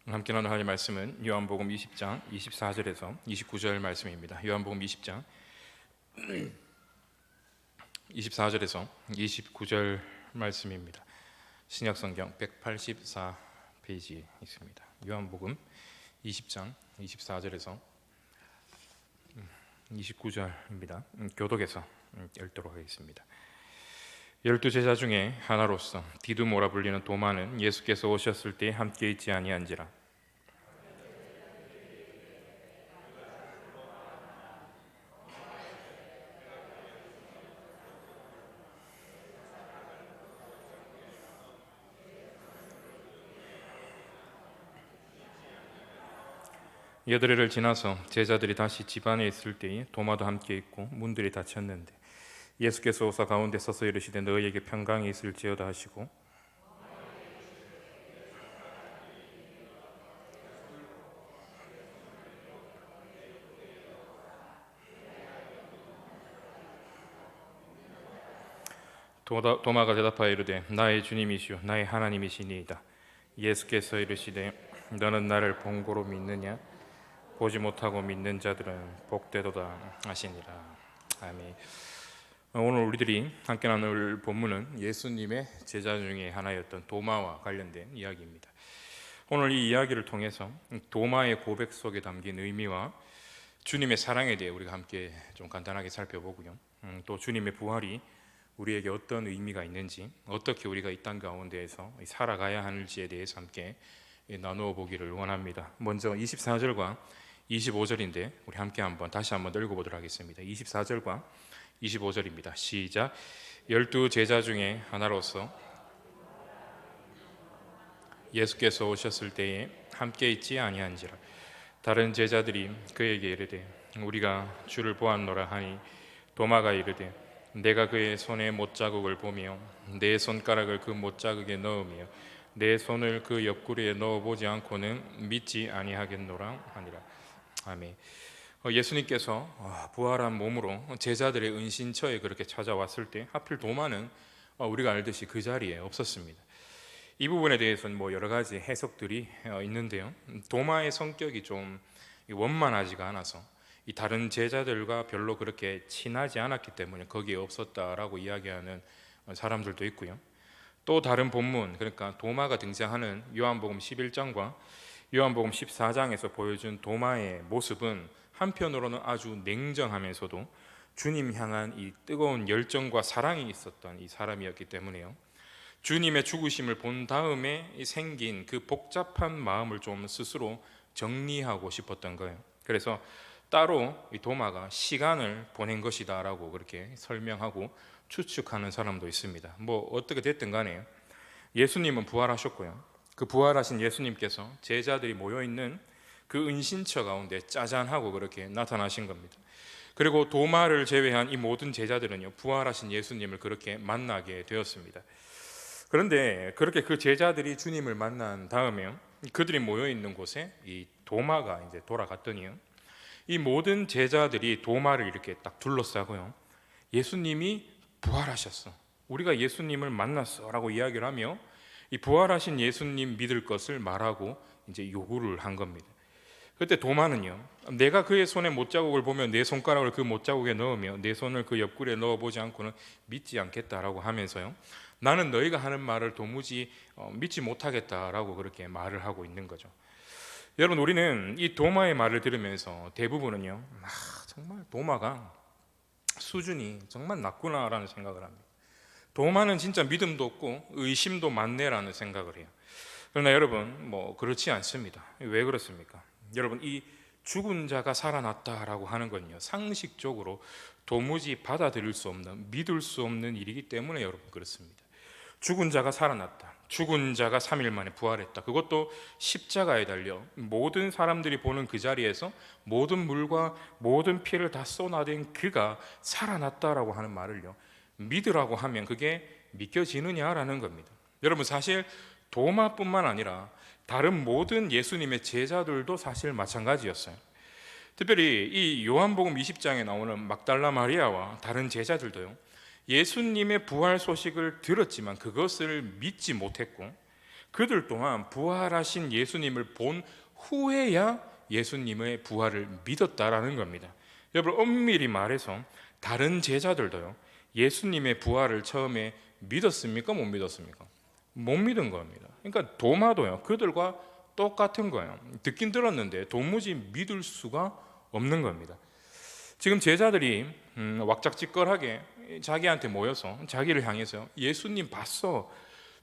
함께 나눌 하나님의 말씀은 요한복음 20장 24절에서 29절 말씀입니다. 요한복음 20장 24절에서 29절 말씀입니다. 신약성경 184페이지에 있습니다. 요한복음 20장 24절에서 29절입니다. 교독에서 읽도록 하겠습니다. 12제자 중에 하나로서 디두모라 불리는 도마는 예수께서 오셨을 때 함께 있지 아니한지라. 여드레를 지나서 제자들이 다시 집 안에 있을 때에 도마도 함께 있고 문들이 닫혔는데 예수께서 오사 가운데 서서 이르시되 너희에게 평강이 있을지어다 하시고 도마가 대답하여 이르되 나의 주님이시오 나의 하나님이시니이다. 예수께서 이르시되 너는 나를 본고로 믿느냐? 보지 못하고 믿는 자들은 복되도다 하시니라. 아멘. 오늘 우리들이 함께 나눌 본문은 예수님의 제자 중에 하나였던 도마와 관련된 이야기입니다. 오늘 이 이야기를 통해서 도마의 고백 속에 담긴 의미와 주님의 사랑에 대해 우리가 함께 좀 간단하게 살펴보고요. 또 주님의 부활이 우리에게 어떤 의미가 있는지, 어떻게 우리가 이 땅 가운데에서 살아가야 하는지에 대해서 함께 나누어 보기를 원합니다. 먼저 24절과 25절인데 우리 함께 다시 한번 읽어보도록 하겠습니다. 24절과 25절입니다. 시작. 12제자 중에 하나로서 예수께서 오셨을 때에 함께 있지 아니한지라. 다른 제자들이 그에게 이르되 우리가 주를 보았노라 하니 도마가 이르되 내가 그의 손에 못자국을 보며 내 손가락을 그 못자국에 넣으며 내 손을 그 옆구리에 넣어보지 않고는 믿지 아니하겠노라 하니라. 아멘. 예수님께서 부활한 몸으로 제자들의 은신처에 그렇게 찾아왔을 때 하필 도마는 우리가 알듯이 그 자리에 없었습니다. 이 부분에 대해서는 여러 가지 해석들이 있는데요. 도마의 성격이 좀 원만하지가 않아서 이 다른 제자들과 별로 그렇게 친하지 않았기 때문에 거기에 없었다라고 이야기하는 사람들도 있고요. 또 다른 본문, 그러니까 도마가 등장하는 요한복음 11장과 요한복음 14장에서 보여준 도마의 모습은 한편으로는 아주 냉정하면서도 주님 향한 이 뜨거운 열정과 사랑이 있었던 이 사람이었기 때문에요. 주님의 죽으심을 본 다음에 생긴 그 복잡한 마음을 좀 스스로 정리하고 싶었던 거예요. 그래서 따로 이 도마가 시간을 보낸 것이다 라고 그렇게 설명하고 추측하는 사람도 있습니다. 어떻게 됐든 간에 예수님은 부활하셨고요. 그 부활하신 예수님께서 제자들이 모여있는 그 은신처 가운데 짜잔하고 그렇게 나타나신 겁니다. 그리고 도마를 제외한 이 모든 제자들은요, 부활하신 예수님을 그렇게 만나게 되었습니다. 그런데 그렇게 그 제자들이 주님을 만난 다음에 그들이 모여있는 곳에 이 도마가 이제 돌아갔더니요, 이 모든 제자들이 도마를 이렇게 딱 둘러싸고요, 예수님이 부활하셨어, 우리가 예수님을 만났어 라고 이야기를 하며 이 부활하신 예수님 믿을 것을 말하고 이제 요구를 한 겁니다. 그때 도마는요, 내가 그의 손에 못자국을 보며 내 손가락을 그 못자국에 넣으며 내 손을 그 옆구리에 넣어보지 않고는 믿지 않겠다라고 하면서요, 나는 너희가 하는 말을 도무지 믿지 못하겠다라고 그렇게 말을 하고 있는 거죠. 여러분, 우리는 이 도마의 말을 들으면서 대부분은요, 정말 도마가 수준이 정말 낮구나라는 생각을 합니다. 도마는 진짜 믿음도 없고 의심도 많네라는 생각을 해요. 그러나 여러분, 그렇지 않습니다. 왜 그렇습니까? 여러분, 이 죽은 자가 살아났다라고 하는 건요, 상식적으로 도무지 받아들일 수 없는, 믿을 수 없는 일이기 때문에 여러분 그렇습니다. 죽은 자가 살아났다, 죽은 자가 3일 만에 부활했다, 그것도 십자가에 달려 모든 사람들이 보는 그 자리에서 모든 물과 모든 피를 다 쏟아낸 그가 살아났다라고 하는 말을요, 믿으라고 하면 그게 믿겨지느냐라는 겁니다. 여러분, 사실 도마뿐만 아니라 다른 모든 예수님의 제자들도 사실 마찬가지였어요. 특별히 이 요한복음 20장에 나오는 막달라 마리아와 다른 제자들도요, 예수님의 부활 소식을 들었지만 그것을 믿지 못했고 그들 또한 부활하신 예수님을 본 후에야 예수님의 부활을 믿었다라는 겁니다. 여러분, 엄밀히 말해서 다른 제자들도요, 예수님의 부활을 처음에 믿었습니까? 못 믿었습니까? 못 믿은 겁니다. 그러니까 도마도요, 그들과 똑같은 거예요. 듣긴 들었는데 도무지 믿을 수가 없는 겁니다. 지금 제자들이 왁작지껄하게 자기한테 모여서 자기를 향해서 예수님 봤어,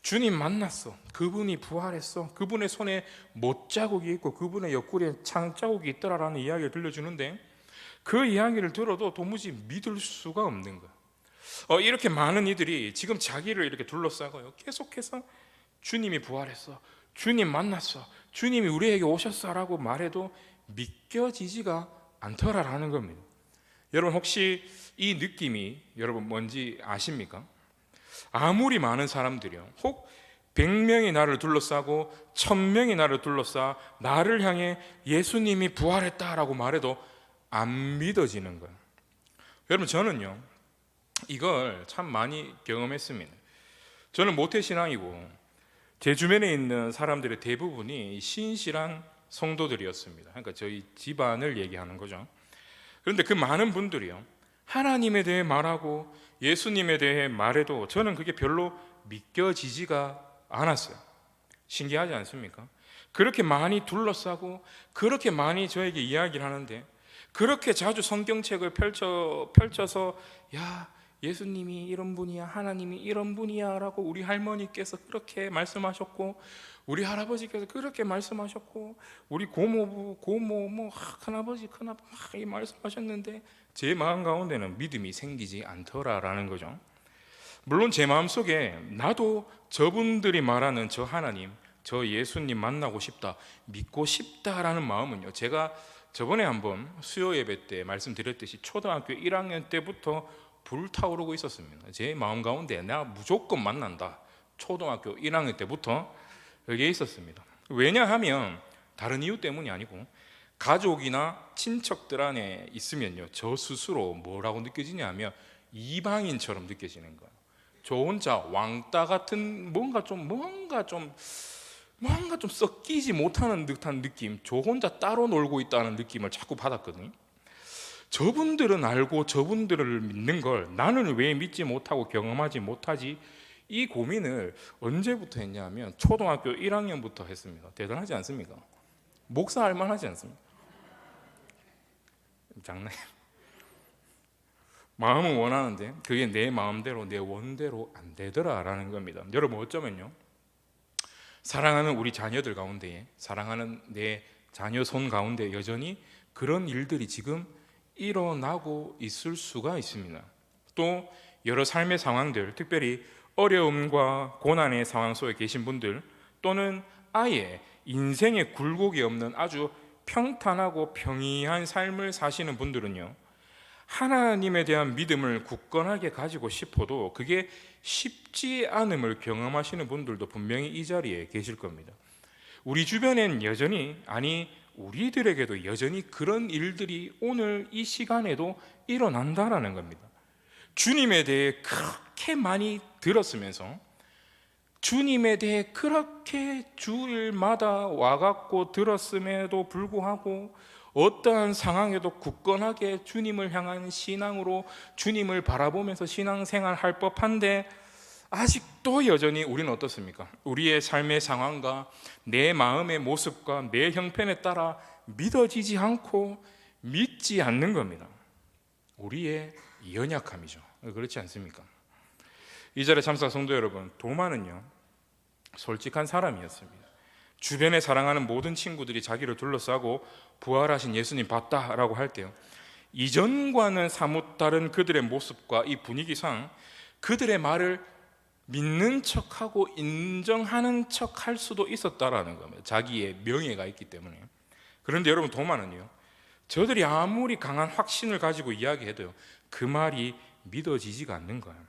주님 만났어, 그분이 부활했어, 그분의 손에 못자국이 있고 그분의 옆구리에 창자국이 있더라라는 이야기를 들려주는데, 그 이야기를 들어도 도무지 믿을 수가 없는 거예요. 이렇게 많은 이들이 지금 자기를 이렇게 둘러싸고요, 계속해서 주님이 부활했어, 주님 만났어, 주님이 우리에게 오셨어라고 말해도 믿겨지지가 않더라라는 겁니다. 여러분, 혹시 이 느낌이 여러분 뭔지 아십니까? 아무리 많은 사람들이요, 혹 100명이 나를 둘러싸고 1000명이 나를 둘러싸 나를 향해 예수님이 부활했다라고 말해도 안 믿어지는 거예요. 여러분, 저는요, 이걸 참 많이 경험했습니다. 저는 모태신앙이고 제 주변에 있는 사람들의 대부분이 신실한 성도들이었습니다. 그러니까 저희 집안을 얘기하는 거죠. 그런데 그 많은 분들이요, 하나님에 대해 말하고 예수님에 대해 말해도 저는 그게 별로 믿겨지지가 않았어요. 신기하지 않습니까? 그렇게 많이 둘러싸고 그렇게 많이 저에게 이야기를 하는데, 그렇게 자주 성경책을 펼쳐서 야, 예수님이 이런 분이야, 하나님이 이런 분이야 라고 우리 할머니께서 그렇게 말씀하셨고, 우리 할아버지께서 그렇게 말씀하셨고, 우리 고모 큰아버지 막 말씀하셨는데 제 마음 가운데는 믿음이 생기지 않더라라는 거죠. 물론 제 마음속에 나도 저분들이 말하는 저 하나님, 저 예수님 만나고 싶다, 믿고 싶다라는 마음은요, 제가 저번에 한번 수요 예배 때 말씀드렸듯이 초등학교 1학년 때부터 불타오르고 있었습니다. 제 마음 가운데 나 무조건 만난다, 초등학교 1학년 때부터 여기에 있었습니다. 왜냐하면 다른 이유 때문이 아니고, 가족이나 친척들 안에 있으면요, 저 스스로 뭐라고 느껴지냐면 이방인처럼 느껴지는 거예요. 저 혼자 왕따 같은 뭔가 좀 섞이지 못하는 듯한 느낌, 저 혼자 따로 놀고 있다는 느낌을 자꾸 받았거든요. 저분들은 알고 저분들을 믿는 걸 나는 왜 믿지 못하고 경험하지 못하지, 이 고민을 언제부터 했냐면 초등학교 1학년부터 했습니다. 대단하지 않습니까? 목사 할 만하지 않습니까? 장난이에요. 마음은 원하는데 그게 내 마음대로 내 원대로 안 되더라라는 겁니다. 여러분, 어쩌면요, 사랑하는 우리 자녀들 가운데에, 사랑하는 내 자녀 손 가운데 여전히 그런 일들이 지금 일어나고 있을 수가 있습니다. 또 여러 삶의 상황들, 특별히 어려움과 고난의 상황 속에 계신 분들, 또는 아예 인생의 굴곡이 없는 아주 평탄하고 평이한 삶을 사시는 분들은요, 하나님에 대한 믿음을 굳건하게 가지고 싶어도 그게 쉽지 않음을 경험하시는 분들도 분명히 이 자리에 계실 겁니다. 우리 주변엔 여전히, 아니 우리들에게도 여전히 그런 일들이 오늘 이 시간에도 일어난다라는 겁니다. 주님에 대해 그렇게 많이 들었으면서, 주님에 대해 그렇게 주일마다 와갖고 들었음에도 불구하고 어떠한 상황에도 굳건하게 주님을 향한 신앙으로 주님을 바라보면서 신앙생활 할 법한데, 아직도 여전히 우리는 어떻습니까? 우리의 삶의 상황과 내 마음의 모습과 내 형편에 따라 믿어지지 않고 믿지 않는 겁니다. 우리의 연약함이죠. 그렇지 않습니까? 이 자리에 참석 성도 여러분, 도마는요, 솔직한 사람이었습니다. 주변에 사랑하는 모든 친구들이 자기를 둘러싸고 부활하신 예수님 봤다라고 할 때요, 이전과는 사뭇 다른 그들의 모습과 이 분위기상 그들의 말을 믿는 척하고 인정하는 척할 수도 있었다라는 겁니다. 자기의 명예가 있기 때문에. 그런데 여러분, 도마는요, 저들이 아무리 강한 확신을 가지고 이야기해도요, 그 말이 믿어지지가 않는 거예요.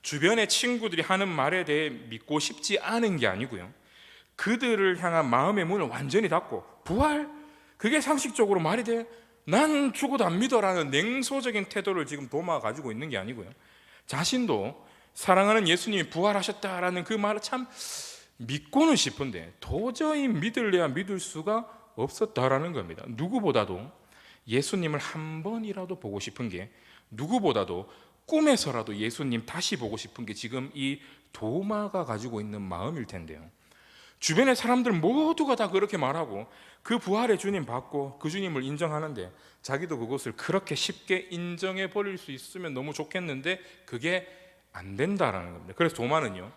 주변의 친구들이 하는 말에 대해 믿고 싶지 않은 게 아니고요, 그들을 향한 마음의 문을 완전히 닫고, 부활? 그게 상식적으로 말이 돼? 난 죽어도 안 믿어라는 냉소적인 태도를 지금 도마가 가지고 있는 게 아니고요, 자신도 사랑하는 예수님이 부활하셨다라는 그 말을 참 믿고는 싶은데 도저히 믿을래야 믿을 수가 없었다라는 겁니다. 누구보다도 예수님을 한 번이라도 보고 싶은 게, 누구보다도 꿈에서라도 예수님 다시 보고 싶은 게 지금 이 도마가 가지고 있는 마음일 텐데요. 주변의 사람들 모두가 다 그렇게 말하고 그 부활의 주님 받고 그 주님을 인정하는데 자기도 그것을 그렇게 쉽게 인정해 버릴 수 있으면 너무 좋겠는데 그게 안 된다라는 겁니다. 그래서 도마는요,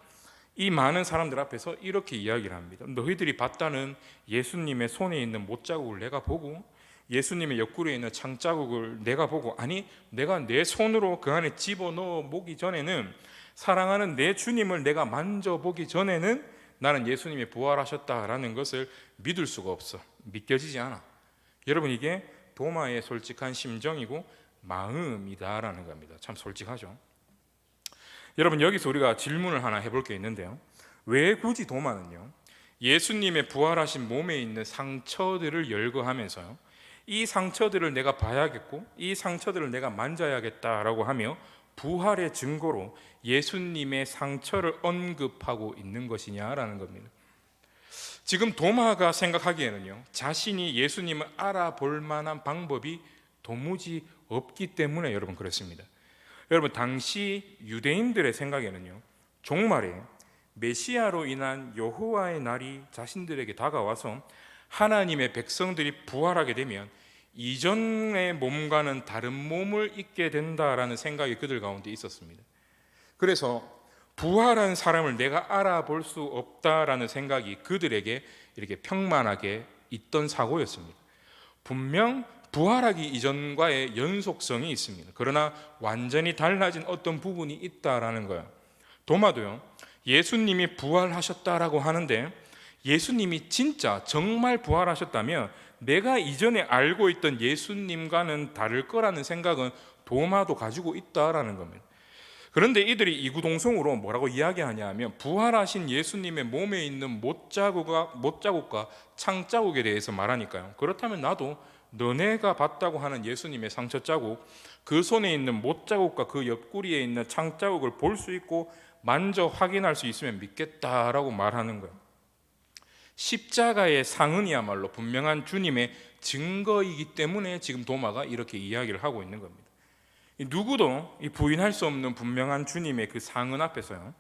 이 많은 사람들 앞에서 이렇게 이야기를 합니다. 너희들이 봤다는 예수님의 손에 있는 못자국을 내가 보고, 예수님의 옆구리에 있는 창자국을 내가 보고, 아니 내가 내 손으로 그 안에 집어넣어 보기 전에는, 사랑하는 내 주님을 내가 만져보기 전에는 나는 예수님이 부활하셨다라는 것을 믿을 수가 없어. 믿겨지지 않아. 여러분, 이게 도마의 솔직한 심정이고 마음이다라는 겁니다. 참 솔직하죠. 여러분, 여기서 우리가 질문을 하나 해볼 게 있는데요. 왜 굳이 도마는요, 예수님의 부활하신 몸에 있는 상처들을 열거하면서요, 이 상처들을 내가 봐야겠고 이 상처들을 내가 만져야겠다라고 하며 부활의 증거로 예수님의 상처를 언급하고 있는 것이냐라는 겁니다. 지금 도마가 생각하기에는요, 자신이 예수님을 알아볼 만한 방법이 도무지 없기 때문에 여러분 그렇습니다. 여러분, 당시 유대인들의 생각에는요, 종말에 메시아로 인한 여호와의 날이 자신들에게 다가와서 하나님의 백성들이 부활하게 되면 이전의 몸과는 다른 몸을 입게 된다라는 생각이 그들 가운데 있었습니다. 그래서 부활한 사람을 내가 알아볼 수 없다라는 생각이 그들에게 이렇게 평만하게 있던 사고였습니다. 분명 부활하기 이전과의 연속성이 있습니다. 그러나 완전히 달라진 어떤 부분이 있다라는 거예요. 도마도요, 예수님이 부활하셨다라고 하는데 예수님이 진짜 정말 부활하셨다면 내가 이전에 알고 있던 예수님과는 다를 거라는 생각은 도마도 가지고 있다라는 겁니다. 그런데 이들이 이구동성으로 뭐라고 이야기하냐 하면, 부활하신 예수님의 몸에 있는 못자국과 창자국에 대해서 말하니까요, 그렇다면 나도 너네가 봤다고 하는 예수님의 상처자국, 그 손에 있는 못자국과 그 옆구리에 있는 창자국을 볼 수 있고 만져 확인할 수 있으면 믿겠다라고 말하는 거예요. 십자가의 상흔이야말로 분명한 주님의 증거이기 때문에 지금 도마가 이렇게 이야기를 하고 있는 겁니다. 누구도 부인할 수 없는 분명한 주님의 그 상흔 앞에서요,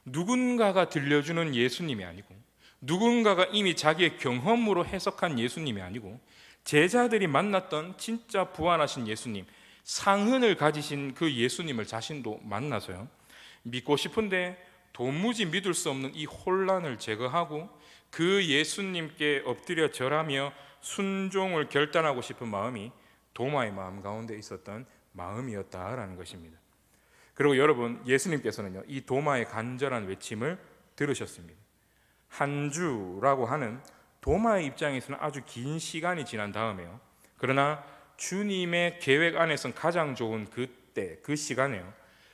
누군가가 들려주는 예수님이 아니고, 누군가가 이미 자기의 경험으로 해석한 예수님이 아니고, 제자들이 만났던 진짜 부활하신 예수님, 상흔을 가지신 그 예수님을 자신도 만나서요, 믿고 싶은데 도무지 믿을 수 없는 이 혼란을 제거하고 그 예수님께 엎드려 절하며 순종을 결단하고 싶은 마음이 도마의 마음 가운데 있었던 마음이었다라는 것입니다. 그리고 여러분, 예수님께서는요, 이 도마의 간절한 외침을 들으셨습니다. 한 주라고 하는 도마의 입장에서는 아주 긴 시간이 지난 다음에요, 그러나 주님의 계획 안에서는 가장 좋은 그때, 그 시간에요,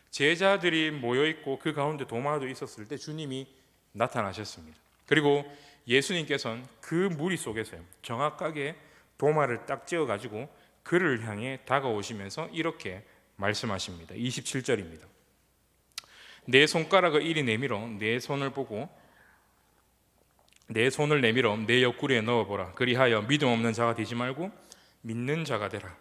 제자들이 모여있고 그 가운데 도마도 있었을 때 주님이 나타나셨습니다. 그리고 예수님께서는 그 무리 속에서요, 정확하게 도마를 딱 찍어가지고 그를 향해 다가오시면서 이렇게 말씀하십니다. 27절입니다. 내 손가락을 이리 내밀어 내 손을 보고 내 손을 내밀어 내 옆구리에 넣어보라. 그리하여 믿음 없는 자가 되지 말고 믿는 자가 되라.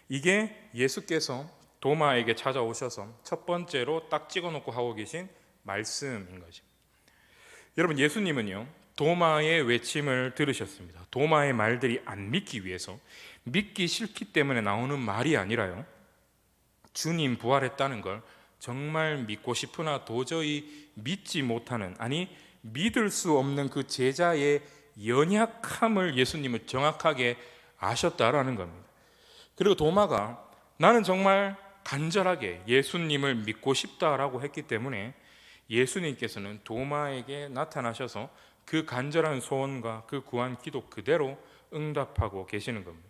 이게 예수께서 도마에게 찾아오셔서 첫 번째로 딱 찍어놓고 하고 계신 말씀인 거죠. 여러분, 예수님은요, 도마의 외침을 들으셨습니다. 도마의 말들이 안 믿기 위해서, 믿기 싫기 때문에 나오는 말이 아니라요, 주님 부활했다는 걸 정말 믿고 싶으나 도저히 믿지 못하는, 아니 믿을 수 없는 그 제자의 연약함을 예수님은 정확하게 아셨다라는 겁니다. 그리고 도마가 나는 정말 간절하게 예수님을 믿고 싶다라고 했기 때문에 예수님께서는 도마에게 나타나셔서 그 간절한 소원과 그 구한 기도 그대로 응답하고 계시는 겁니다.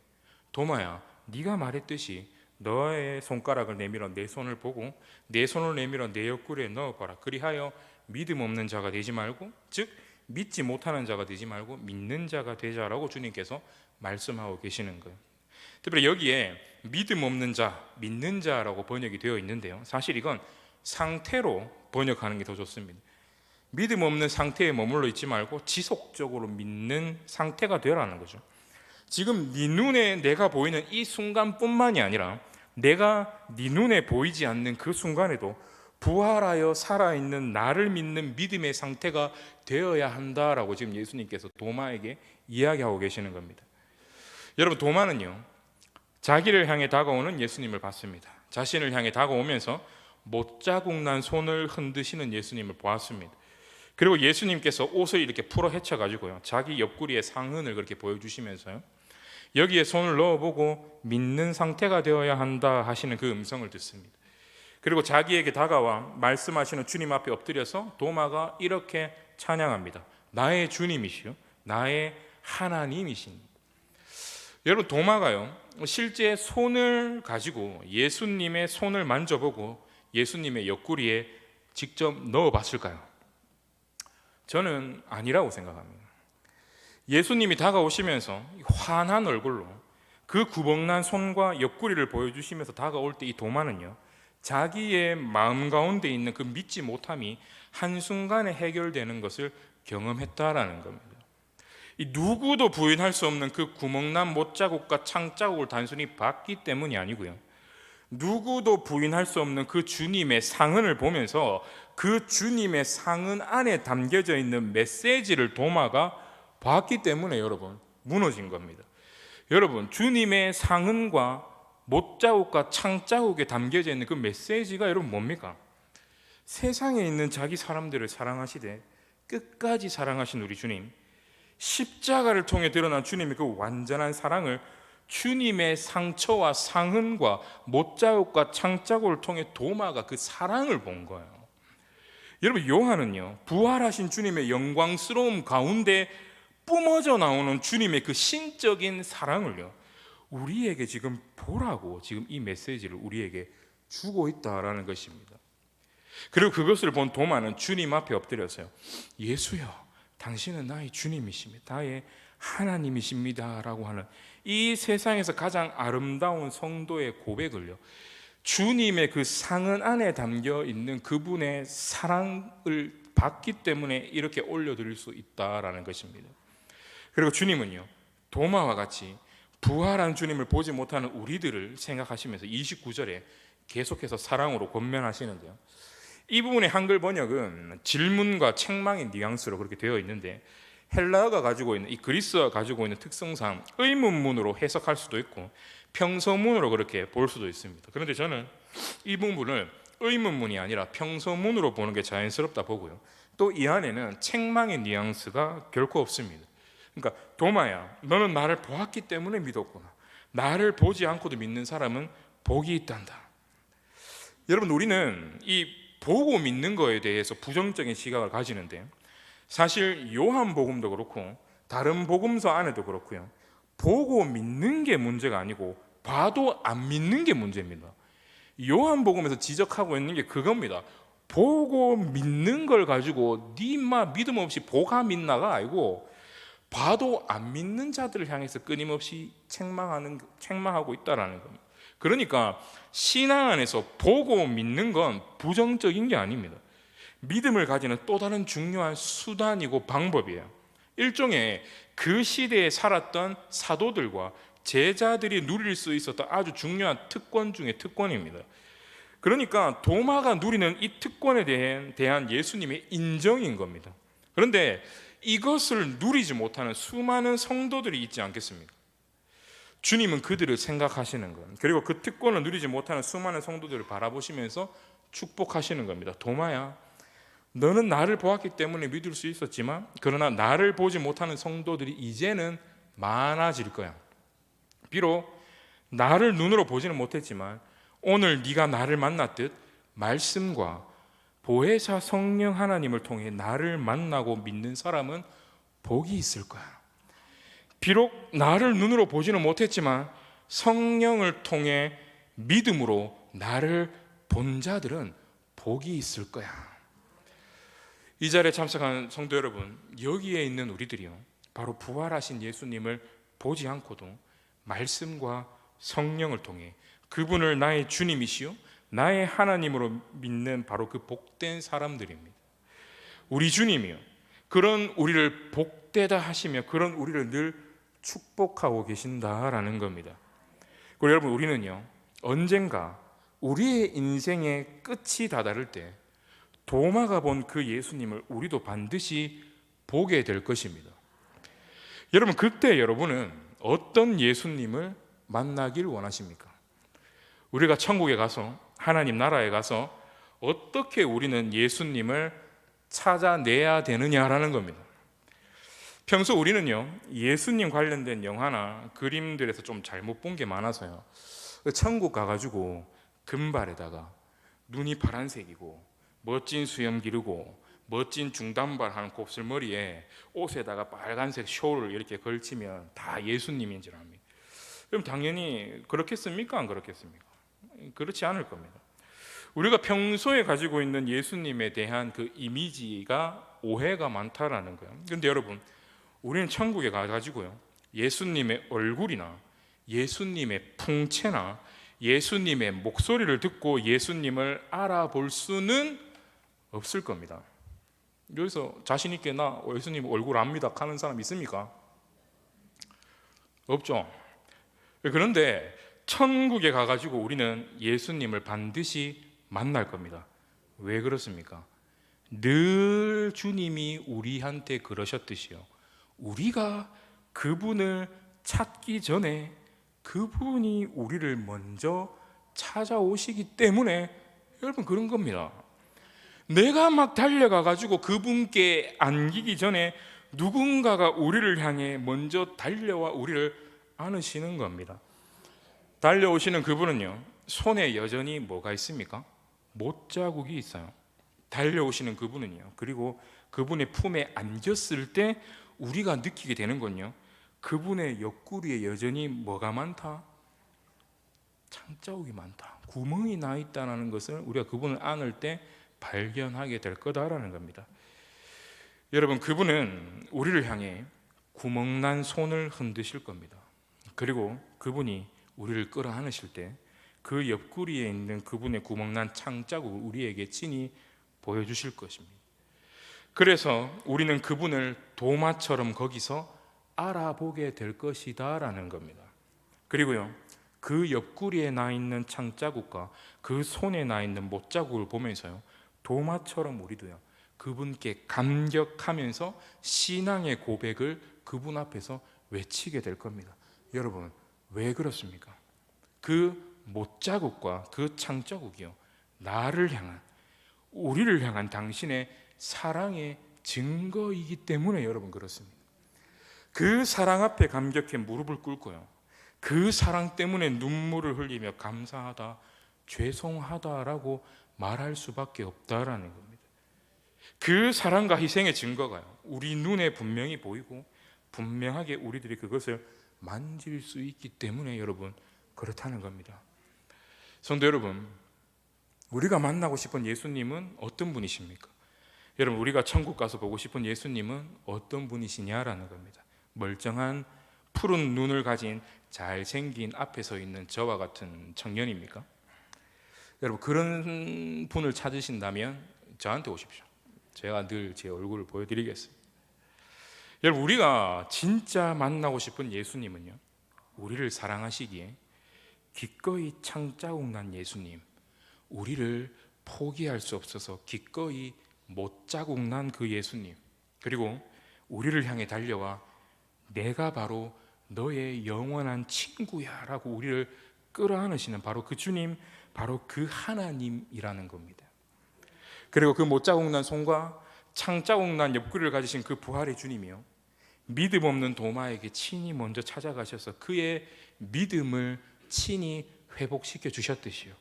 도마야, 네가 말했듯이 너의 손가락을 내밀어 내 손을 보고 내 손을 내밀어 내 옆구리에 넣어봐라. 그리하여 믿음 없는 자가 되지 말고, 즉 믿지 못하는 자가 되지 말고 믿는 자가 되자라고 주님께서 말씀하고 계시는 거예요. 특별히 여기에 믿음 없는 자, 믿는 자라고 번역이 되어 있는데요, 사실 이건 상태로 번역하는 게 더 좋습니다. 믿음 없는 상태에 머물러 있지 말고 지속적으로 믿는 상태가 되라는 거죠. 지금 네 눈에 내가 보이는 이 순간뿐만이 아니라 내가 네 눈에 보이지 않는 그 순간에도 부활하여 살아있는 나를 믿는 믿음의 상태가 되어야 한다라고 지금 예수님께서 도마에게 이야기하고 계시는 겁니다. 여러분, 도마는요, 자기를 향해 다가오는 예수님을 봤습니다. 자신을 향해 다가오면서 못자국 난 손을 흔드시는 예수님을 보았습니다. 그리고 예수님께서 옷을 이렇게 풀어 헤쳐가지고요, 자기 옆구리에 상흔을 그렇게 보여주시면서요, 여기에 손을 넣어보고 믿는 상태가 되어야 한다 하시는 그 음성을 듣습니다. 그리고 자기에게 다가와 말씀하시는 주님 앞에 엎드려서 도마가 이렇게 찬양합니다. 나의 주님이시요 나의 하나님이시니. 여러분, 도마가요, 실제 손을 가지고 예수님의 손을 만져보고 예수님의 옆구리에 직접 넣어봤을까요? 저는 아니라고 생각합니다. 예수님이 다가오시면서 환한 얼굴로 그 구멍난 손과 옆구리를 보여주시면서 다가올 때 이 도마는요, 자기의 마음 가운데 있는 그 믿지 못함이 한순간에 해결되는 것을 경험했다라는 겁니다. 이 누구도 부인할 수 없는 그 구멍난 못자국과 창자국을 단순히 봤기 때문이 아니고요, 누구도 부인할 수 없는 그 주님의 상흔을 보면서 그 주님의 상흔 안에 담겨져 있는 메시지를 도마가 봤기 때문에 여러분 무너진 겁니다. 여러분, 주님의 상흔과 못자국과 창자국에 담겨져 있는 그 메시지가 여러분 뭡니까? 세상에 있는 자기 사람들을 사랑하시되 끝까지 사랑하신 우리 주님, 십자가를 통해 드러난 주님의 그 완전한 사랑을 주님의 상처와 상흔과 못자국과 창자국을 통해 도마가 그 사랑을 본 거예요. 여러분, 요한은요, 부활하신 주님의 영광스러움 가운데 뿜어져 나오는 주님의 그 신적인 사랑을요, 우리에게 지금 보라고 지금 이 메시지를 우리에게 주고 있다라는 것입니다. 그리고 그것을 본 도마는 주님 앞에 엎드려서요, 예수여, 당신은 나의 주님이십니다, 나의 하나님이십니다 라고 하는 이 세상에서 가장 아름다운 성도의 고백을요, 주님의 그 상흔 안에 담겨 있는 그분의 사랑을 받기 때문에 이렇게 올려드릴 수 있다라는 것입니다. 그리고 주님은요, 도마와 같이 부활한 주님을 보지 못하는 우리들을 생각하시면서 29절에 계속해서 사랑으로 권면하시는데요, 이 부분의 한글 번역은 질문과 책망의 뉘앙스로 그렇게 되어 있는데, 헬라어가 가지고 있는, 이 그리스어가 가지고 있는 특성상 의문문으로 해석할 수도 있고 평서문으로 그렇게 볼 수도 있습니다. 그런데 저는 이 부분을 의문문이 아니라 평서문으로 보는 게 자연스럽다 보고요, 또 이 안에는 책망의 뉘앙스가 결코 없습니다. 그러니까 도마야, 너는 나를 보았기 때문에 믿었구나, 나를 보지 않고도 믿는 사람은 복이 있단다. 여러분, 우리는 이 보고 믿는 거에 대해서 부정적인 시각을 가지는데, 사실 요한복음도 그렇고 다른 복음서 안에도 그렇고요, 보고 믿는 게 문제가 아니고 봐도 안 믿는 게 문제입니다. 요한복음에서 지적하고 있는 게 그겁니다. 보고 믿는 걸 가지고 니 인마 믿음 없이 보가 믿나가 아니고 봐도 안 믿는 자들을 향해서 끊임없이 책망하고 있다라는 겁니다. 그러니까 신앙 안에서 보고 믿는 건 부정적인 게 아닙니다. 믿음을 가지는 또 다른 중요한 수단이고 방법이에요. 일종의 그 시대에 살았던 사도들과 제자들이 누릴 수 있었던 아주 중요한 특권 중의 특권입니다. 그러니까 도마가 누리는 이 특권에 대한 예수님의 인정인 겁니다. 그런데 이것을 누리지 못하는 수많은 성도들이 있지 않겠습니까? 주님은 그들을 생각하시는 것, 그리고 그 특권을 누리지 못하는 수많은 성도들을 바라보시면서 축복하시는 겁니다. 도마야, 너는 나를 보았기 때문에 믿을 수 있었지만, 그러나 나를 보지 못하는 성도들이 이제는 많아질 거야. 비록 나를 눈으로 보지는 못했지만 오늘 네가 나를 만났듯 말씀과 보혜사 성령 하나님을 통해 나를 만나고 믿는 사람은 복이 있을 거야. 비록 나를 눈으로 보지는 못했지만 성령을 통해 믿음으로 나를 본 자들은 복이 있을 거야. 이 자리에 참석한 성도 여러분, 여기에 있는 우리들이요, 바로 부활하신 예수님을 보지 않고도 말씀과 성령을 통해 그분을 나의 주님이시요 나의 하나님으로 믿는 바로 그 복된 사람들입니다. 우리 주님이요, 그런 우리를 복되다 하시며 그런 우리를 늘 축복하고 계신다라는 겁니다. 그리고 여러분, 우리는요, 언젠가 우리의 인생의 끝이 다다를 때 도마가 본 그 예수님을 우리도 반드시 보게 될 것입니다. 여러분, 그때 여러분은 어떤 예수님을 만나길 원하십니까? 우리가 천국에 가서, 하나님 나라에 가서 어떻게 우리는 예수님을 찾아내야 되느냐라는 겁니다. 평소 우리는요, 예수님 관련된 영화나 그림들에서 좀 잘못 본 게 많아서요, 천국 가가지고 금발에다가 눈이 파란색이고 멋진 수염 기르고 멋진 중단발하는 곱슬머리에 옷에다가 빨간색 숄을 이렇게 걸치면 다 예수님인 줄 압니다. 그럼 당연히 그렇겠습니까? 안 그렇겠습니까? 그렇지 않을 겁니다. 우리가 평소에 가지고 있는 예수님에 대한 그 이미지가 오해가 많다라는 거예요. 그런데 여러분, 우리는 천국에 가가지고요, 예수님의 얼굴이나 예수님의 풍채나 예수님의 목소리를 듣고 예수님을 알아볼 수는 없을 겁니다. 여기서 자신 있게 나 예수님 얼굴 압니다 하는 사람 있습니까? 없죠. 그런데 천국에 가가지고 우리는 예수님을 반드시 만날 겁니다. 왜 그렇습니까? 늘 주님이 우리한테 그러셨듯이요, 우리가 그분을 찾기 전에 그분이 우리를 먼저 찾아오시기 때문에 여러분 그런 겁니다. 내가 막 달려가가지고 그분께 안기기 전에 누군가가 우리를 향해 먼저 달려와 우리를 안으시는 겁니다. 달려오시는 그분은요, 손에 여전히 뭐가 있습니까? 못자국이 있어요. 달려오시는 그분은요, 그리고 그분의 품에 앉았을 때 우리가 느끼게 되는 건요, 그분의 옆구리에 여전히 뭐가 많다? 창자국이 많다, 구멍이 나 있다는 것을 우리가 그분을 안을 때 발견하게 될 거다라는 겁니다. 여러분, 그분은 우리를 향해 구멍난 손을 흔드실 겁니다. 그리고 그분이 우리를 끌어안으실 때 그 옆구리에 있는 그분의 구멍난 창자국을 우리에게 친히 보여주실 것입니다. 그래서 우리는 그분을 도마처럼 거기서 알아보게 될 것이다 라는 겁니다. 그리고요, 그 옆구리에 나 있는 창자국과 그 손에 나 있는 못자국을 보면서요, 도마처럼 우리도요, 그분께 감격하면서 신앙의 고백을 그분 앞에서 외치게 될 겁니다. 여러분, 왜 그렇습니까? 그 못자국과 그 창자국이요, 나를 향한, 우리를 향한 당신의 사랑의 증거이기 때문에 여러분 그렇습니다. 그 사랑 앞에 감격해 무릎을 꿇고요, 그 사랑 때문에 눈물을 흘리며 감사하다, 죄송하다라고 말할 수밖에 없다라는 겁니다. 그 사랑과 희생의 증거가요, 우리 눈에 분명히 보이고 분명하게 우리들이 그것을 만질 수 있기 때문에 여러분 그렇다는 겁니다. 성도 여러분, 우리가 만나고 싶은 예수님은 어떤 분이십니까? 여러분, 우리가 천국 가서 보고 싶은 예수님은 어떤 분이시냐라는 겁니다. 멀쩡한 푸른 눈을 가진 잘생긴 앞에 서 있는 저와 같은 청년입니까? 여러분, 그런 분을 찾으신다면 저한테 오십시오. 제가 늘 제 얼굴을 보여드리겠습니다. 여러분, 우리가 진짜 만나고 싶은 예수님은요, 우리를 사랑하시기에 기꺼이 창자국 난 예수님, 우리를 포기할 수 없어서 기꺼이 못자국 난 그 예수님, 그리고 우리를 향해 달려와 내가 바로 너의 영원한 친구야 라고 우리를 끌어안으시는 바로 그 주님, 바로 그 하나님이라는 겁니다. 그리고 그 못자국 난 손과 창자국 난 옆구리를 가지신 그 부활의 주님이요, 믿음 없는 도마에게 친히 먼저 찾아가셔서 그의 믿음을 친히 회복시켜 주셨듯이요,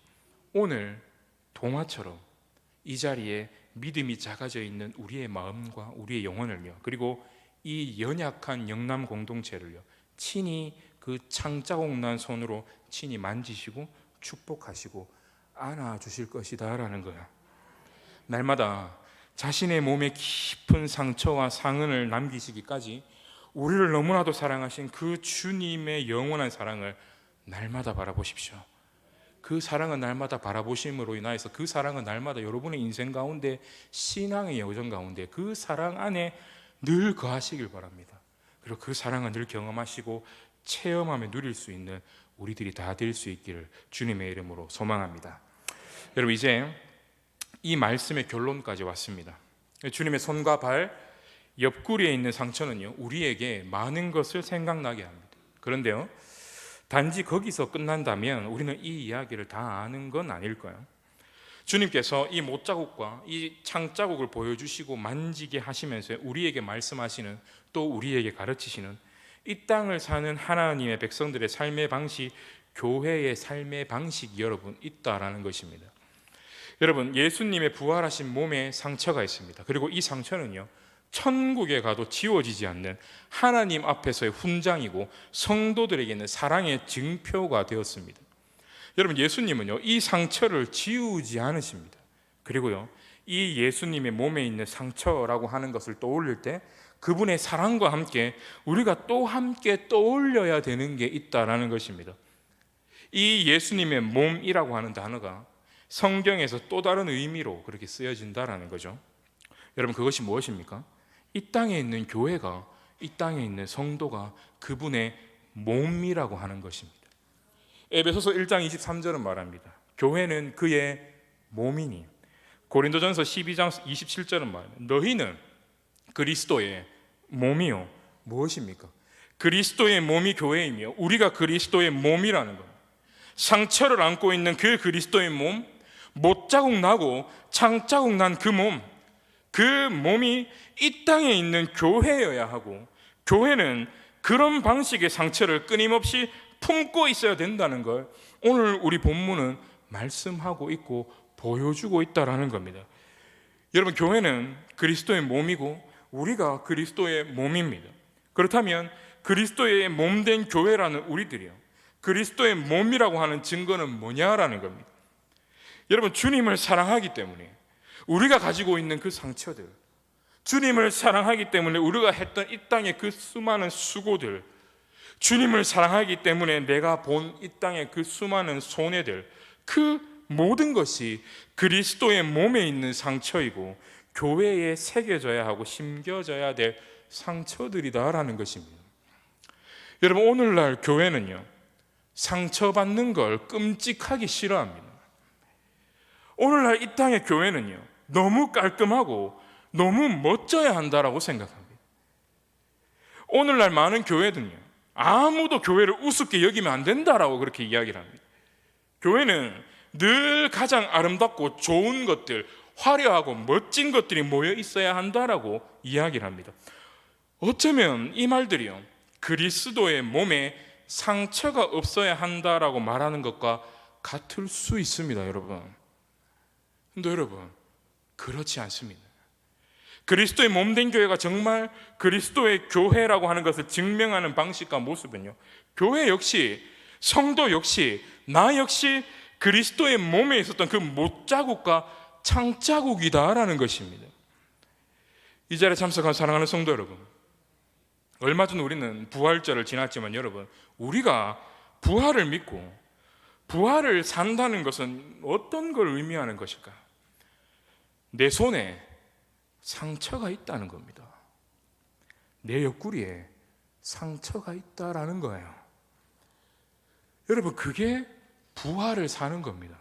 오늘 도마처럼 이 자리에 믿음이 작아져 있는 우리의 마음과 우리의 영혼을요, 그리고 이 연약한 영남 공동체를요, 친히 그 창자국 난 손으로 친히 만지시고 축복하시고 안아주실 것이다 라는 거야. 날마다 자신의 몸에 깊은 상처와 상흔을 남기시기까지 우리를 너무나도 사랑하신 그 주님의 영원한 사랑을 날마다 바라보십시오. 그 사랑은 날마다 바라보심으로 인하여서 그 사랑은 날마다 여러분의 인생 가운데, 신앙의 여정 가운데 그 사랑 안에 늘 거하시길 바랍니다. 그리고 그 사랑을 늘 경험하시고 체험하며 누릴 수 있는 우리들이 다 될 수 있기를 주님의 이름으로 소망합니다. 여러분, 이제 이 말씀의 결론까지 왔습니다. 주님의 손과 발, 옆구리에 있는 상처는요, 우리에게 많은 것을 생각나게 합니다. 그런데요, 단지 거기서 끝난다면 우리는 이 이야기를 다 아는 건 아닐까요? 주님께서 이 못자국과 이 창자국을 보여주시고 만지게 하시면서 우리에게 말씀하시는, 또 우리에게 가르치시는 이 땅을 사는 하나님의 백성들의 삶의 방식, 교회의 삶의 방식이 여러분 있다라는 것입니다. 여러분, 예수님의 부활하신 몸에 상처가 있습니다. 그리고 이 상처는요, 천국에 가도 지워지지 않는 하나님 앞에서의 훈장이고 성도들에게는 사랑의 증표가 되었습니다. 여러분, 예수님은요, 이 상처를 지우지 않으십니다. 그리고요, 이 예수님의 몸에 있는 상처라고 하는 것을 떠올릴 때 그분의 사랑과 함께 우리가 또 함께 떠올려야 되는 게 있다라는 것입니다. 이 예수님의 몸이라고 하는 단어가 성경에서 또 다른 의미로 그렇게 쓰여진다라는 거죠. 여러분, 그것이 무엇입니까? 이 땅에 있는 교회가, 이 땅에 있는 성도가 그분의 몸이라고 하는 것입니다. 에베소서 1장 23절은 말합니다. 교회는 그의 몸이니. 고린도전서 12장 27절은 말합니다. 너희는 그리스도의 몸이요. 무엇입니까? 그리스도의 몸이 교회이며 우리가 그리스도의 몸이라는 겁니다. 상처를 안고 있는 그 그리스도의 몸, 못자국 나고 창자국 난 그 몸, 그 몸이 이 땅에 있는 교회여야 하고, 교회는 그런 방식의 상처를 끊임없이 품고 있어야 된다는 걸 오늘 우리 본문은 말씀하고 있고 보여주고 있다라는 겁니다. 여러분, 교회는 그리스도의 몸이고 우리가 그리스도의 몸입니다. 그렇다면 그리스도의 몸된 교회라는 우리들이요, 그리스도의 몸이라고 하는 증거는 뭐냐라는 겁니다. 여러분, 주님을 사랑하기 때문에 우리가 가지고 있는 그 상처들, 주님을 사랑하기 때문에 우리가 했던 이 땅의 그 수많은 수고들, 주님을 사랑하기 때문에 내가 본 이 땅의 그 수많은 손해들, 그 모든 것이 그리스도의 몸에 있는 상처이고 교회에 새겨져야 하고 심겨져야 될 상처들이다라는 것입니다. 여러분, 오늘날 교회는요, 상처받는 걸 끔찍하게 싫어합니다. 오늘날 이 땅의 교회는요, 너무 깔끔하고 너무 멋져야 한다라고 생각합니다. 오늘날 많은 교회들은요, 아무도 교회를 우습게 여기면 안 된다라고 그렇게 이야기를 합니다. 교회는 늘 가장 아름답고 좋은 것들, 화려하고 멋진 것들이 모여 있어야 한다라고 이야기를 합니다. 어쩌면 이 말들이요, 그리스도의 몸에 상처가 없어야 한다라고 말하는 것과 같을 수 있습니다, 여러분. 근데 여러분, 그렇지 않습니다. 그리스도의 몸된 교회가 정말 그리스도의 교회라고 하는 것을 증명하는 방식과 모습은요, 교회 역시, 성도 역시, 나 역시 그리스도의 몸에 있었던 그 못자국과 창자국이다라는 것입니다. 이 자리에 참석한 사랑하는 성도 여러분, 얼마 전 우리는 부활절을 지났지만 여러분, 우리가 부활을 믿고 부활을 산다는 것은 어떤 걸 의미하는 것일까? 내 손에 상처가 있다는 겁니다. 내 옆구리에 상처가 있다라는 거예요. 여러분, 그게 부활을 사는 겁니다.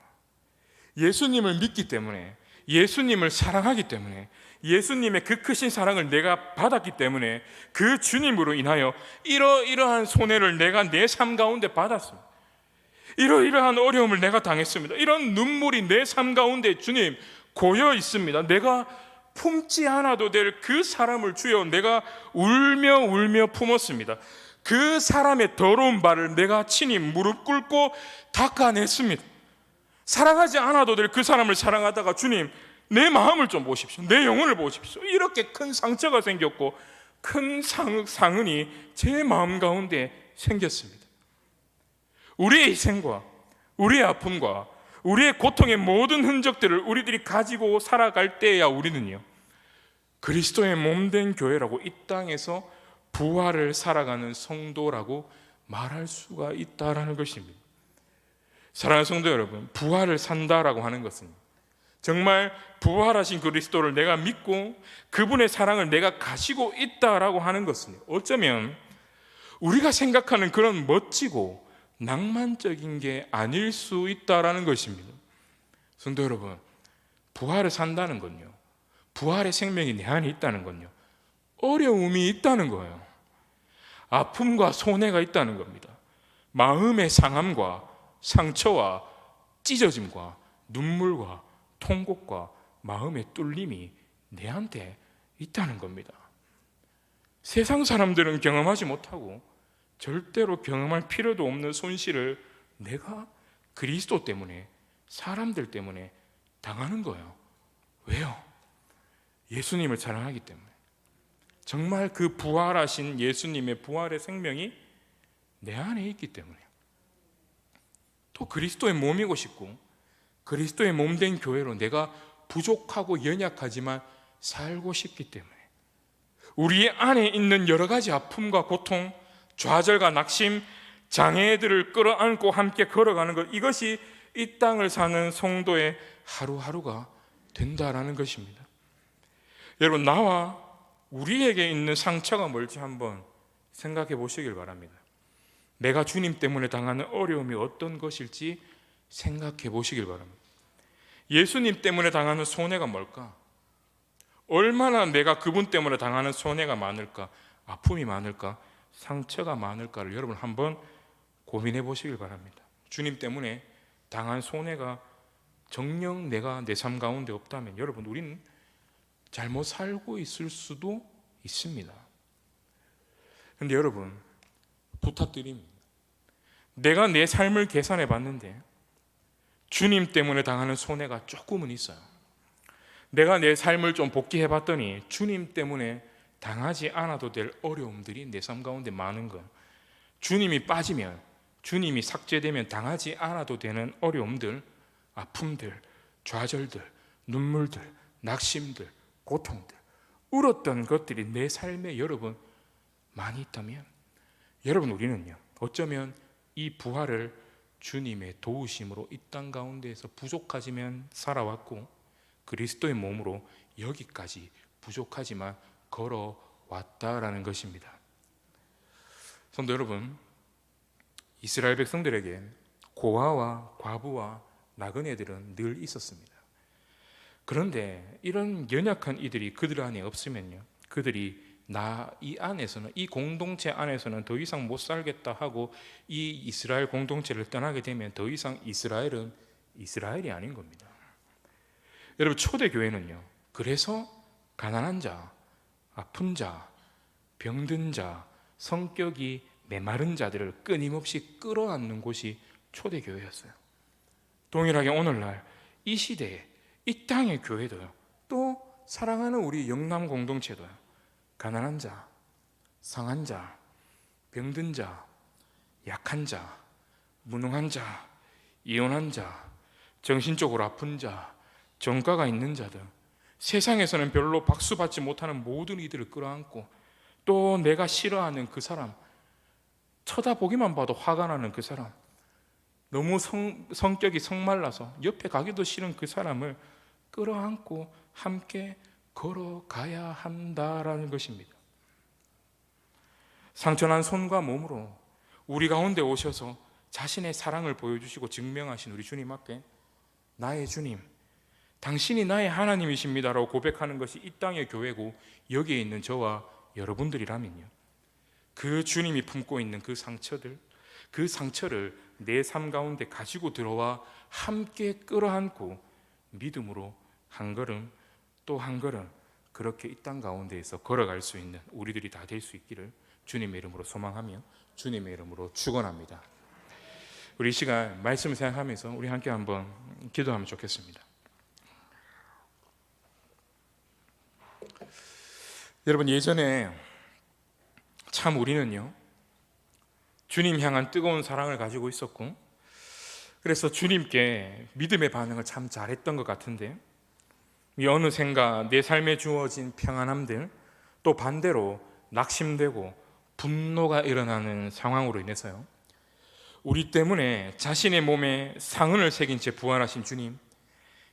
예수님을 믿기 때문에, 예수님을 사랑하기 때문에, 예수님의 그 크신 사랑을 내가 받았기 때문에 그 주님으로 인하여 이러이러한 손해를 내가 내 삶 가운데 받았습니다. 이러이러한 어려움을 내가 당했습니다. 이런 눈물이 내 삶 가운데 주님 고여 있습니다. 내가 품지 않아도 될 그 사람을 주여 내가 울며 품었습니다. 그 사람의 더러운 발을 내가 친히 무릎 꿇고 닦아냈습니다. 사랑하지 않아도 될 그 사람을 사랑하다가 주님 내 마음을 좀 보십시오. 내 영혼을 보십시오. 이렇게 큰 상처가 생겼고 큰 상흔이 제 마음 가운데 생겼습니다. 우리의 희생과 우리의 아픔과 우리의 고통의 모든 흔적들을 우리들이 가지고 살아갈 때야 우리는요, 그리스도의 몸된 교회라고 이 땅에서 부활을 살아가는 성도라고 말할 수가 있다라는 것입니다. 사랑하는 성도 여러분, 부활을 산다라고 하는 것은 정말 부활하신 그리스도를 내가 믿고 그분의 사랑을 내가 가지고 있다라고 하는 것은 어쩌면 우리가 생각하는 그런 멋지고 낭만적인 게 아닐 수 있다라는 것입니다. 성도 여러분, 부활을 산다는 건요, 부활의 생명이 내 안에 있다는 건요, 어려움이 있다는 거예요. 아픔과 손해가 있다는 겁니다. 마음의 상함과 상처와 찢어짐과 눈물과 통곡과 마음의 뚫림이 내한테 있다는 겁니다. 세상 사람들은 경험하지 못하고 절대로 경험할 필요도 없는 손실을 내가 그리스도 때문에, 사람들 때문에 당하는 거예요. 왜요? 예수님을 사랑하기 때문에. 정말 그 부활하신 예수님의 부활의 생명이 내 안에 있기 때문에. 또 그리스도의 몸이고 싶고 그리스도의 몸된 교회로 내가 부족하고 연약하지만 살고 싶기 때문에, 우리 안에 있는 여러 가지 아픔과 고통, 좌절과 낙심, 장애들을 끌어안고 함께 걸어가는 것, 이것이 이 땅을 사는 성도의 하루하루가 된다라는 것입니다. 여러분, 나와 우리에게 있는 상처가 뭘지 한번 생각해 보시길 바랍니다. 내가 주님 때문에 당하는 어려움이 어떤 것일지 생각해 보시길 바랍니다. 예수님 때문에 당하는 손해가 뭘까? 얼마나 내가 그분 때문에 당하는 손해가 많을까? 아픔이 많을까? 상처가 많을까를 여러분 한번 고민해 보시길 바랍니다. 주님 때문에 당한 손해가 정녕 내가 내 삶 가운데 없다면 여러분, 우리는 잘못 살고 있을 수도 있습니다. 그런데 여러분, 부탁드립니다. 내가 내 삶을 계산해 봤는데 주님 때문에 당하는 손해가 조금은 있어요. 내가 내 삶을 좀 복기해 봤더니 주님 때문에 당하지 않아도 될 어려움들이 내 삶 가운데 많은 거예요. 주님이 빠지면, 주님이 삭제되면 당하지 않아도 되는 어려움들, 아픔들, 좌절들, 눈물들, 낙심들, 고통들, 울었던 것들이 내 삶에 여러분 많이 있다면 여러분, 우리는요, 어쩌면 이 부활을 주님의 도우심으로 이 땅 가운데에서 부족하지만 살아왔고 그리스도의 몸으로 여기까지 부족하지만 걸어왔다라는 것입니다. 성도 여러분, 이스라엘 백성들에게 고아와 과부와 나그네들은 늘 있었습니다. 그런데 이런 연약한 이들이 그들 안에 없으면요, 그들이 이 안에서는, 이 공동체 안에서는 더 이상 못 살겠다 하고 이 이스라엘 공동체를 떠나게 되면 더 이상 이스라엘은 이스라엘이 아닌 겁니다. 여러분, 초대교회는요, 그래서 가난한 자, 아픈 자, 병든 자, 성격이 메마른 자들을 끊임없이 끌어안는 곳이 초대교회였어요. 동일하게 오늘날 이 시대에 이 땅의 교회도요, 또 사랑하는 우리 영남 공동체도요, 가난한 자, 상한 자, 병든 자, 약한 자, 무능한 자, 이혼한 자, 정신적으로 아픈 자, 정가가 있는 자들, 세상에서는 별로 박수받지 못하는 모든 이들을 끌어안고, 또 내가 싫어하는 그 사람, 쳐다보기만 봐도 화가 나는 그 사람, 너무 성격이 성말라서 옆에 가기도 싫은 그 사람을 끌어안고 함께 걸어가야 한다라는 것입니다. 상처난 손과 몸으로 우리 가운데 오셔서 자신의 사랑을 보여주시고 증명하신 우리 주님 앞에, 나의 주님, 당신이 나의 하나님이십니다라고 고백하는 것이 이 땅의 교회고 여기에 있는 저와 여러분들이라면요, 그 주님이 품고 있는 그 상처들, 그 상처를 내 삶 가운데 가지고 들어와 함께 끌어안고 믿음으로 한 걸음 또 한 걸음 그렇게 이 땅 가운데에서 걸어갈 수 있는 우리들이 다 될 수 있기를 주님의 이름으로 소망하며 주님의 이름으로 축원합니다. 우리 이 시간 말씀을 생각하면서 우리 함께 한번 기도하면 좋겠습니다. 여러분, 예전에 참 우리는요, 주님 향한 뜨거운 사랑을 가지고 있었고, 그래서 주님께 믿음의 반응을 참 잘했던 것 같은데, 어느샌가 내 삶에 주어진 평안함들, 또 반대로 낙심되고 분노가 일어나는 상황으로 인해서요, 우리 때문에 자신의 몸에 상흔을 새긴 채 부활하신 주님,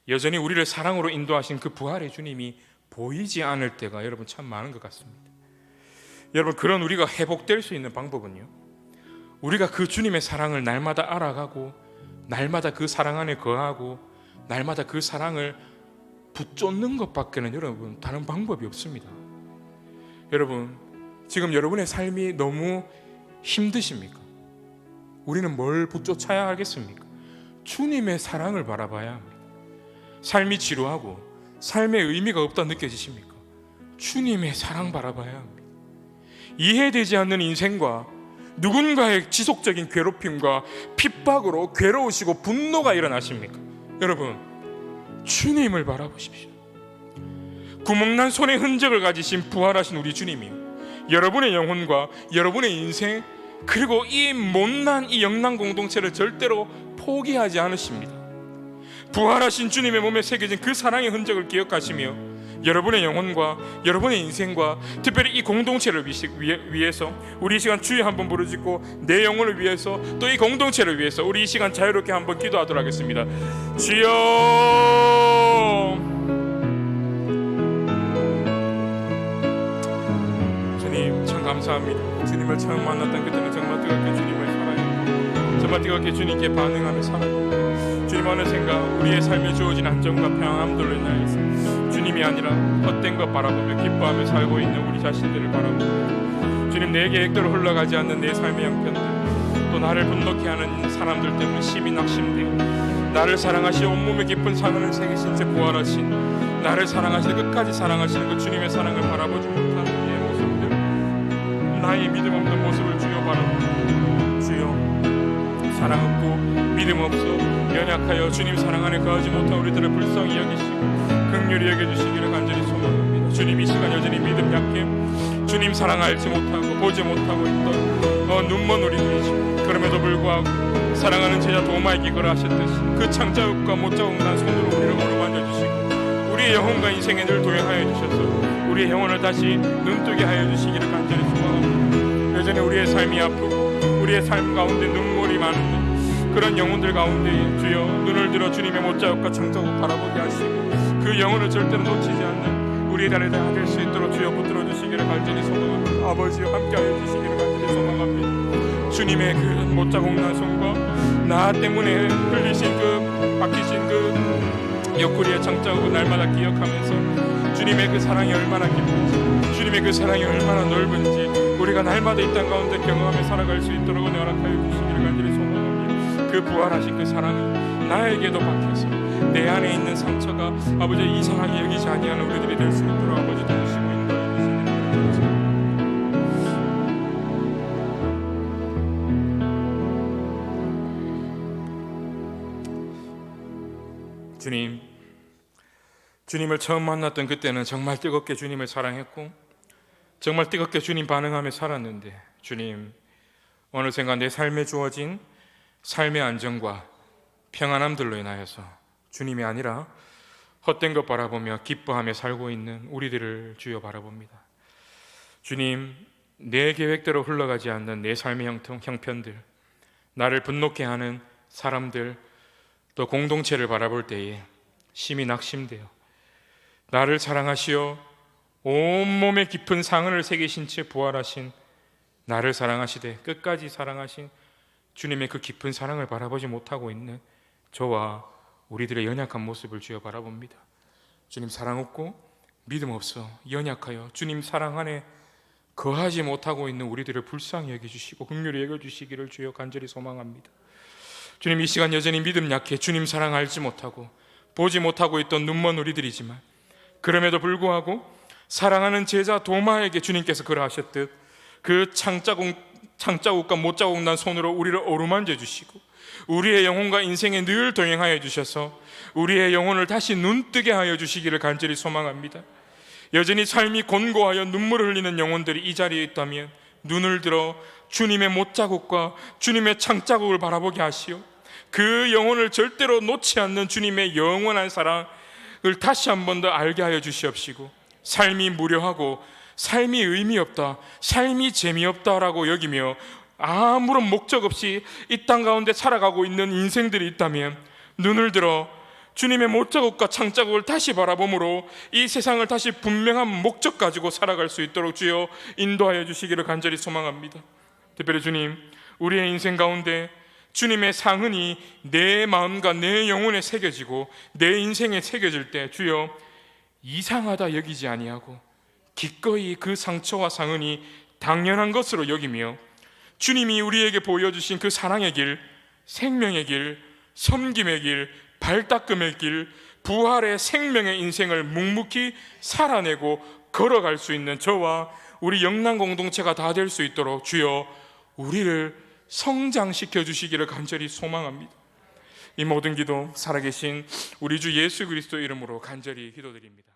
여전히 우리를 사랑으로 인도하신 그 부활의 주님이 보이지 않을 때가 여러분 참 많은 것 같습니다. 여러분, 그런 우리가 회복될 수 있는 방법은요, 우리가 그 주님의 사랑을 날마다 알아가고 날마다 그 사랑 안에 거하고 날마다 그 사랑을 붙쫓는 것밖에는 여러분 다른 방법이 없습니다. 여러분, 지금 여러분의 삶이 너무 힘드십니까? 우리는 뭘 붙쫓아야 하겠습니까? 주님의 사랑을 바라봐야 합니다. 삶이 지루하고 삶의 의미가 없다 느껴지십니까? 주님의 사랑 바라봐야 합니다. 이해되지 않는 인생과 누군가의 지속적인 괴롭힘과 핍박으로 괴로우시고 분노가 일어나십니까? 여러분, 주님을 바라보십시오. 구멍난 손의 흔적을 가지신 부활하신 우리 주님이 여러분의 영혼과 여러분의 인생, 그리고 이 못난 이 영남 공동체를 절대로 포기하지 않으십니다. 부활하신 주님의 몸에 새겨진 그 사랑의 흔적을 기억하시며 여러분의 영혼과 여러분의 인생과 특별히 이 공동체를 위해서 우리 이 시간 주여 한번 부르짖고, 내 영혼을 위해서 또 이 공동체를 위해서 우리 이 시간 자유롭게 한번 기도하도록 하겠습니다. 주여, 주님 참 감사합니다. 주님을 처음 만났던 그때는 정말 뜨겁게 주님을 사랑했고 정말 뜨겁게 주님께 반응하며 살았고, 주님 어느샌가 우리의 삶에 주어진 안정과 평안함들로 인하여서 주님이 아니라 헛된 것 바라보며 기뻐하며 살고 있는 우리 자신들을 바라보며, 주님 내 계획대로 흘러가지 않는 내 삶의 형편들, 또 나를 분노케 하는 사람들 때문에 심히 낙심되어 나를 사랑하시어 온몸에 깊은 상흔을 새기신 채 부활하신, 나를 사랑하시는 끝까지 사랑하시는 그 주님의 사랑을 바라보지 못하는 내 모습들, 나의 믿음 없는 모습을 주여 바라보며, 주여 사랑 없고 믿음 없어 연약하여 주님 사랑 안에 거하지 못한 우리들을 불쌍히 여기시고 긍휼히 여겨주시기를 간절히 소망합니다. 주님 이 시간 여전히 믿음 약해 주님 사랑 알지 못하고 보지 못하고 있던 눈먼 우리들이지만, 그럼에도 불구하고 사랑하는 제자 도마에게 걸어하셨듯이 그 창자국과 못자국 난 손으로 우리를 어루만져 주시고 우리의 영혼과 인생에 늘 동행하여 주셔서 우리의 영혼을 다시 눈뜨게 하여 주시기를 간절히 소망합니다. 여전히 우리의 삶이 아프고 우리의 삶 가운데 눈물이 많은데 그런 영혼들 가운데 주여 눈을 들어 주님의 못자국과 창자국 바라보게 하시고 그 영혼을 절대로 놓치지 않는 우리의 자리에 될 수 있도록 주여 붙들어 주시기를 간절히 소망합니다. 아버지여 함께하여 주시기를 간절히 소망합니다. 주님의 그 못자국 난 손과 나 때문에 흘리신 그 박히신 그 옆구리의 창자국을 날마다 기억하면서 주님의 그 사랑이 얼마나 깊은지, 주님의 그 사랑이 얼마나 넓은지 우리가 날마다 이 땅 가운데 경험하며 살아갈 수 있도록 은혜 허락하여 주시기를 간절히 소망합니다. 그 부활하신 그 사랑이 나에게도 박혀서 내 안에 있는 상처가 아버지 이상하게 여기지 아니하는 우리들이 될 수 있도록 아버지 도우시고 인도해 주시기를 주님, 주님을 처음 만났던 그때는 정말 뜨겁게 주님을 사랑했고 정말 뜨겁게 주님 반응하며 살았는데, 주님 어느샌가 내 삶에 주어진 삶의 안정과 평안함들로 인하여서 주님이 아니라 헛된 것 바라보며 기뻐하며 살고 있는 우리들을 주여 바라봅니다. 주님, 내 계획대로 흘러가지 않는 내 삶의 형편들, 나를 분노케 하는 사람들, 또 공동체를 바라볼 때에 심히 낙심되어 나를 사랑하시어 온몸에 깊은 상흔을 새기신 채 부활하신, 나를 사랑하시되 끝까지 사랑하신 주님의 그 깊은 사랑을 바라보지 못하고 있는 저와 우리들의 연약한 모습을 주여 바라봅니다. 주님 사랑 없고 믿음 없어 연약하여 주님 사랑 안에 거하지 못하고 있는 우리들을 불쌍히 여겨주시고 긍휼히 여겨주시기를 주여 간절히 소망합니다. 주님 이 시간 여전히 믿음 약해 주님 사랑 알지 못하고 보지 못하고 있던 눈먼 우리들이지만, 그럼에도 불구하고 사랑하는 제자 도마에게 주님께서 그러하셨듯 그 창자국과 못자국 난 손으로 우리를 어루만져 주시고 우리의 영혼과 인생에 늘 동행하여 주셔서 우리의 영혼을 다시 눈뜨게 하여 주시기를 간절히 소망합니다. 여전히 삶이 곤고하여 눈물을 흘리는 영혼들이 이 자리에 있다면 눈을 들어 주님의 못자국과 주님의 창자국을 바라보게 하시오 그 영혼을 절대로 놓지 않는 주님의 영원한 사랑을 다시 한 번 더 알게 하여 주시옵시고, 삶이 무료하고 삶이 의미 없다, 삶이 재미없다라고 여기며 아무런 목적 없이 이 땅 가운데 살아가고 있는 인생들이 있다면 눈을 들어 주님의 못자국과 창자국을 다시 바라보므로 이 세상을 다시 분명한 목적 가지고 살아갈 수 있도록 주여 인도하여 주시기를 간절히 소망합니다. 특별히 주님, 우리의 인생 가운데 주님의 상흔이 내 마음과 내 영혼에 새겨지고 내 인생에 새겨질 때 주여 이상하다 여기지 아니하고 기꺼이 그 상처와 상흔이 당연한 것으로 여기며 주님이 우리에게 보여주신 그 사랑의 길, 생명의 길, 섬김의 길, 발닦음의 길, 부활의 생명의 인생을 묵묵히 살아내고 걸어갈 수 있는 저와 우리 영남 공동체가 다 될 수 있도록 주여 우리를 성장시켜 주시기를 간절히 소망합니다. 이 모든 기도 살아계신 우리 주 예수 그리스도 이름으로 간절히 기도드립니다.